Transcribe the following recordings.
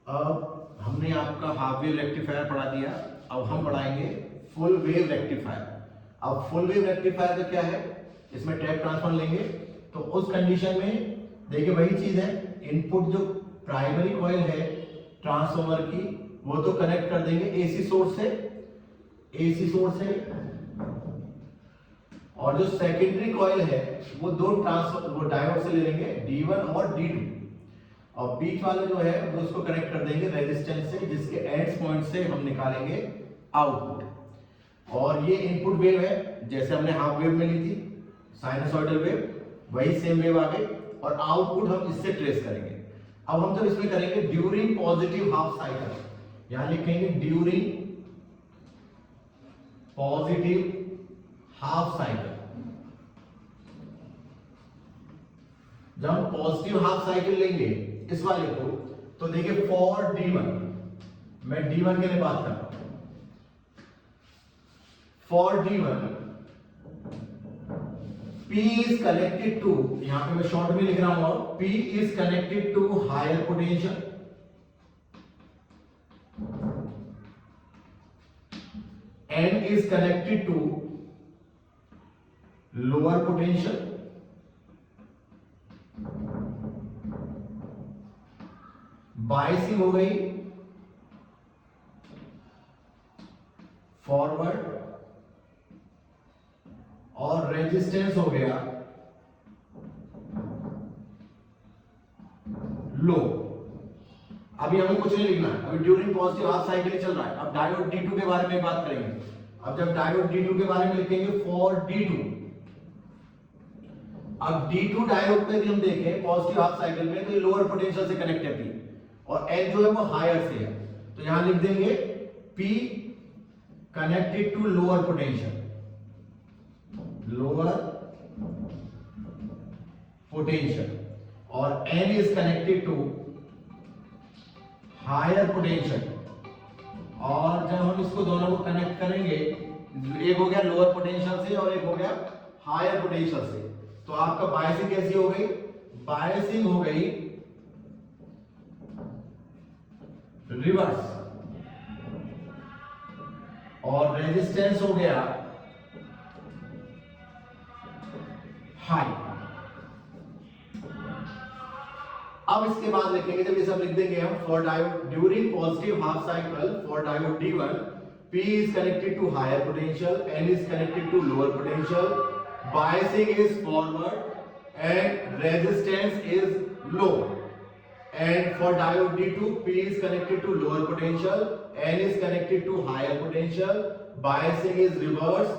अब हमने आपका हाफ वेव रेक्टिफायर पढ़ा दिया। अब हम पढ़ाएंगे फुल वेव रेक्टिफायर। अब फुल वेव रेक्टिफायर का क्या है, इसमें टैप ट्रांसफॉर्मर लेंगे तो उस कंडीशन में देखिए वही चीज है, इनपुट जो प्राइमरी कॉइल है ट्रांसफॉर्मर की वो तो कनेक्ट कर देंगे एसी सोर्स से, और जो सेकेंडरी कॉइल है वो वो डायोड से ले लेंगे D1 और D2, और बीच वाले जो है वो उसको कनेक्ट कर देंगे रेजिस्टेंस से, जिसके एंड्स पॉइंट से हम निकालेंगे आउटपुट। और ये इनपुट वेव है, जैसे हमने हाफ वेव में ली थी साइनसॉइडल वेव, वही सेम वेव आ गई, और आउटपुट हम इससे ट्रेस करेंगे। अब हम जब इसमें करेंगे ड्यूरिंग पॉजिटिव हाफ साइकिल, यहां लिखेंगे ड्यूरिंग पॉजिटिव हाफ साइकिल। जब हम पॉजिटिव हाफ साइकिल लेंगे इस वाले को, तो देखिए फॉर D1, मैं D1 के लिए बात कर रहा हूं, for D1 P is connected to, यहां पे मैं शॉर्ट में लिख रहा हूं, P is connected to higher potential N is connected to lower potential, biasing हो गई फॉरवर्ड, और रेजिस्टेंस हो गया लो। अभी हमें कुछ नहीं लिखना है, अभी ड्यूरिंग पॉजिटिव हाफ साइकिल ही चल रहा है। अब डायोड D2 के बारे में बात करेंगे। अब जब डायोड D2 के बारे में लिखेंगे फॉर D2, अब D2 डायोड में भी हम देखें पॉजिटिव हाफ साइकिल में, तो ये लोअर पोटेंशियल से कनेक्ट है P, और N जो है वो हायर से है, तो यहां लिख देंगे P connected to lower potential, और N is connected to higher potential. और जब हम इसको दोनों को कनेक्ट करेंगे, एक हो गया लोअर पोटेंशियल से और एक हो गया हायर पोटेंशियल से, तो आपका बायसिंग कैसी हो गई, बायसिंग हो गई रिवर्स, और रेजिस्टेंस हो गया हाई। अब इसके बाद लिखेंगे, जब ये सब लिख देंगे हम, for diode during positive half cycle for diode D1 P is connected to higher potential, N is connected to lower potential, biasing is forward and resistance is low, and for diode D2 P is connected to lower potential, N is connected to higher potential, biasing is reverse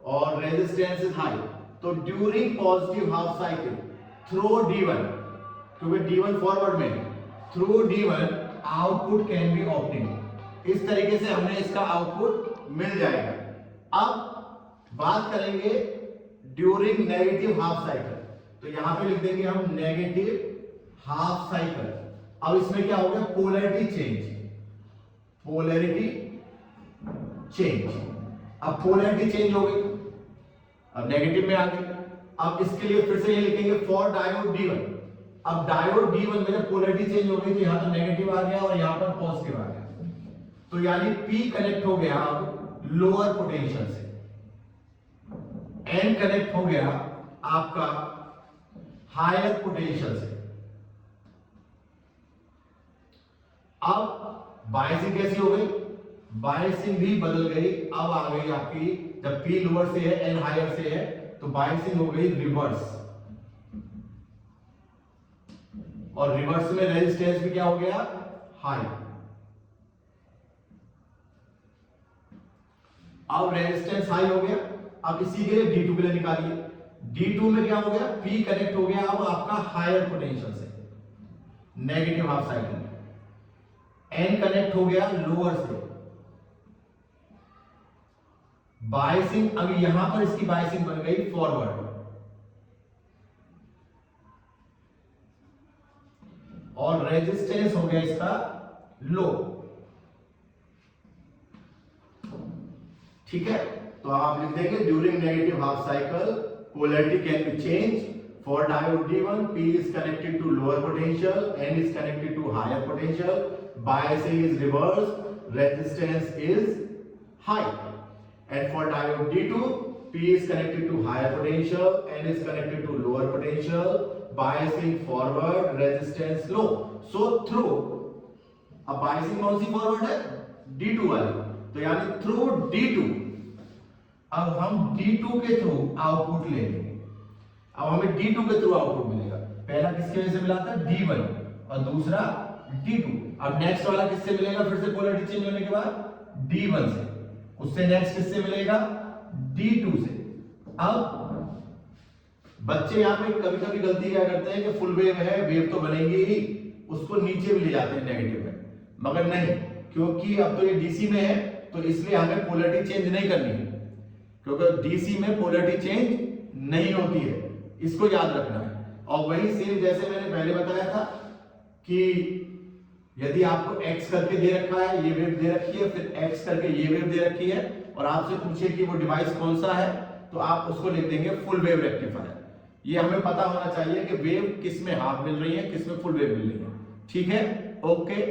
और resistance is high। तो during positive half cycle through D1, क्योंकि D1 forward में, through D1 output can be optimum. इस तरीके से हमें इसका output मिल जाएगा। अब बात करेंगे ड्यूरिंग नेगेटिव हाफ साइकिल, तो यहां पे लिख देंगे हम नेगेटिव हाफ साइकिल। अब इसमें क्या हो गया, पोलैरिटी चेंज। अब पोलैरिटी चेंज हो गई, अब नेगेटिव में आ गई। अब इसके लिए फिर से ये लिखेंगे फॉर डायोड D1। अब डायोड D1 में जब पोलैरिटी चेंज हो गई, तो यहां तो नेगेटिव आ गया और यहां पर पॉजिटिव आ गया, तो यानी P कनेक्ट हो गया अब लोअर पोटेंशियल से, N कनेक्ट हो गया आपका हायर पोटेंशियल से। अब बायसिंग कैसी हो गई, बायसिंग भी बदल गई। अब आ गई आपकी, जब P लोअर से है N हायर से है, तो बायसिंग हो गई रिवर्स, और रिवर्स में रेजिस्टेंस भी क्या हो गया, हाई। अब रेजिस्टेंस हाई हो गया। अब इसी के लिए D2 के लिए निकालिए। D2 में क्या हो गया, P कनेक्ट हो गया अब आपका हायर पोटेंशियल से नेगेटिव हाफ साइकिल में, N कनेक्ट हो गया लोअर से, बायसिंग अब यहां पर इसकी बायसिंग बन गई फॉरवर्ड, और रेजिस्टेंस हो गया इसका लो। ठीक है, तो आप लिख देंगे during negative half cycle polarity can be change For diode D1, P is connected to lower potential, N is connected to higher potential, biasing is reversed, resistance is high. And for diode D2, P is connected to higher potential, N is connected to lower potential, biasing forward, resistance low. So through, अब biasing कौन सी forward है? D2 वाली, तो यानी through D2, अब हम D2 के through output लेंगे। अब हमें D2 के थ्रू आउटपुट मिलेगा। पहला किसके वजह से मिला था? D1 और दूसरा D2। अब नेक्स्ट वाला किससे मिलेगा? फिर से पोलैरिटी चेंज होने के बाद D1 से। उससे नेक्स्ट किससे मिलेगा? D2 से। अब बच्चे यहाँ पे कभी कभी गलती क्या करते हैं कि फुल वेव है, वेव तो बनेगी ही, उसको नीचे भी ले जाते हैं नेगेटिव में, मगर नहीं, क्योंकि अब तो ये डीसी में है तो इसलिए हमें पोलैरिटी चेंज नहीं करनी है, क्योंकि डीसी में पोलैरिटी चेंज नहीं होती है, इसको याद रखना है। और वही सेम जैसे मैंने पहले बताया था कि यदि आपको x करके दे रखा है, ये वेव दे रखी है, फिर x करके ये वेव दे रखी है, और आपसे पूछे कि वो डिवाइस कौन सा है, तो आप उसको लिख देंगे फुल वेव रेक्टिफायर। ये हमें पता होना चाहिए कि वेव किस में हाफ मिल रही है, किस में फुल वेव मिल रही है। ठीक है, ओके।